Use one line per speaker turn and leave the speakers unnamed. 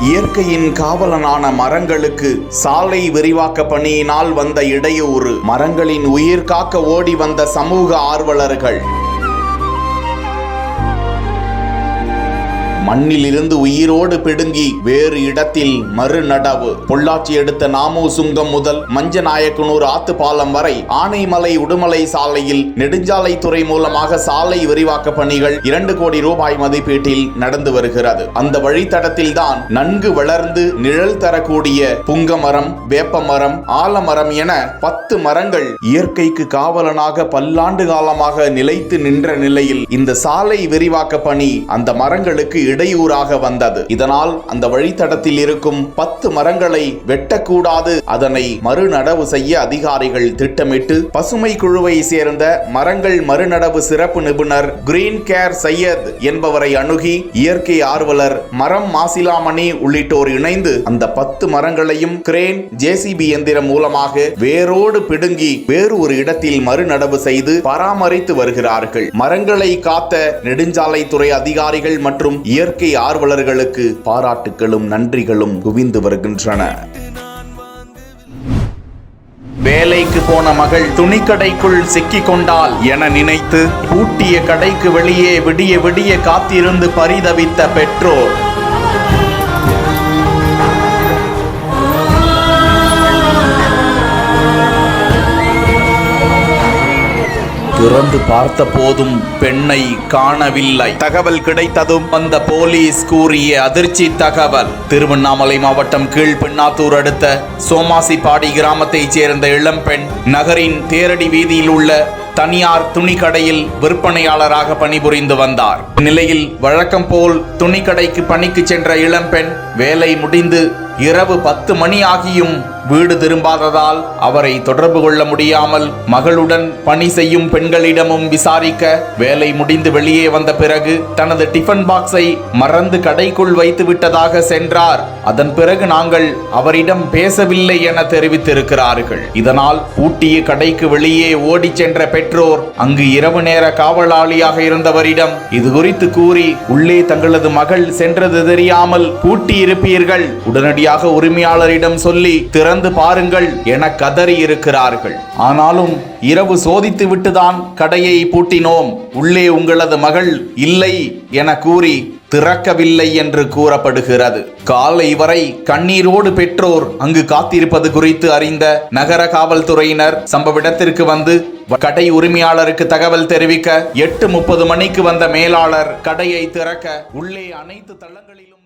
இயற்கையின் காவலனான மரங்களுக்கு சாலை விரிவாக்க பணியினால் வந்த இடையூறு. மரங்களின் உயிர் காக்க ஓடி வந்த சமூக ஆர்வலர்கள். மண்ணிலிருந்து உயிரோடு பிடுங்கி வேறு இடத்தில் மறுநடவு. பொள்ளாச்சி அடுத்த நாமோசுங்கம் முதல் மஞ்சநாயக்கனூர் ஆத்து பாலம் வரை ஆனைமலை உடுமலை சாலையில் நெடுஞ்சாலைத்துறை மூலமாக சாலை விரிவாக்க பணிகள் 2 கோடி ரூபாய் மதிப்பீட்டில் நடந்து வருகிறது. அந்த வழித்தடத்தில் தான் நன்கு வளர்ந்து நிழல் தரக்கூடிய புங்கமரம், வேப்பமரம், ஆலமரம் என 10 மரங்கள் இயற்கைக்கு காவலனாக பல்லாண்டு காலமாக நிலைத்து நின்ற நிலையில் இந்த சாலை விரிவாக்க பணி அந்த மரங்களுக்கு இடையூறாக வந்தது. இதனால் அந்த வழித்தடத்தில் இருக்கும் 10 மரங்களை வெட்டக்கூடாது, அதனை மறுநடவு செய்ய அதிகாரிகள் திட்டமிட்டு பசுமை குழுவை சேர்ந்த மரங்கள் மறுநடவு சிறப்பு நிபுணர் கிரீன் கேர் சையத் என்பவரை அணுகி இயற்கை ஆர்வலர் மரம் மாசிலாமணி உள்ளிட்டோர் இணைந்து அந்த 10 மரங்களையும் கிரேன், ஜேசிபி எந்திரம் மூலமாக வேரோடு பிடுங்கி வேறு ஒரு இடத்தில் மறுநடவு செய்து பராமரித்து வருகிறார்கள். மரங்களை காத்த நெடுஞ்சாலைத்துறை அதிகாரிகள் மற்றும் இயற்கை ஆர்வலர்களுக்கு பாராட்டுகளும் நன்றிகளும் குவிந்து வருகின்றன. வேலைக்கு போன மகள் துணிக்கடைக்குள் சிக்கிக் கொண்டாள் என நினைத்து பூட்டிய கடைக்கு வெளியே விடிய விடிய காத்திருந்து பரிதவித்த பெற்றோர். திறந்து பார்த்த போதும் பெண்ணை காணவில்லை. தகவல் கிடைத்ததும் வந்த போலீஸ் கூறிய அதிர்ச்சி தகவல். திருவண்ணாமலை மாவட்டம் கீழ்பெண்ணாத்தூர் அடுத்த சோமாசிப்பாடி கிராமத்தைச் சேர்ந்த இளம்பெண் நகரின் தேரடி வீதியில் உள்ள தனியார் துணிக்கடையில் விற்பனையாளராக பணிபுரிந்து வந்தார். நிலையில் வழக்கம் போல் துணிக்கடைக்கு பணிக்கு சென்ற இளம்பெண் வேலை முடிந்து இரவு 10 மணி ஆகியும் வீடு திரும்பாததால் அவரை தொடர்பு கொள்ள முடியாமல் மகளுடன் பணி செய்யும் பெண்களிடமும் விசாரிக்க வேலை முடிந்து வெளியே வந்த பிறகு தனது டிஃபன் பாக்ஸை மறந்து கடைக்குள் வைத்து விட்டதாக சென்றார். அதன் பிறகு நாங்கள் அவரிடம் பேசவில்லை என தெரிவித்திருக்கிறார்கள். இதனால் பூட்டிய கடைக்கு வெளியே ஓடி சென்ற பெற்றோர் அங்கு இரவு நேர காவலாளியாக இருந்தவரிடம் இது குறித்து கூறி உள்ளே தங்களது மகள் சென்றது தெரியாமல் பூட்டி இருப்பீர்கள், உடனடியாக உரிமையாளரிடம் சொல்லி திறந்து பாருங்கள் என கதறி இருக்கிறார்கள். ஆனாலும் இரவு சோதித்து விட்டுதான் கடையை பூட்டினோம், உள்ளே உங்களது மகள் இல்லை என கூறி திறக்கவில்லை என்று கூறப்படுகிறது. காலை வரை கண்ணீரோடு பெற்றோர் அங்கு காத்திருப்பது குறித்து அறிந்த நகர காவல்துறையினர் சம்பவ இடத்திற்கு வந்து கடை உரிமையாளருக்கு தகவல் தெரிவிக்க 8:30 மணிக்கு வந்த மேலாளர் கடையை திறக்க உள்ளே அனைத்து தளங்களிலும்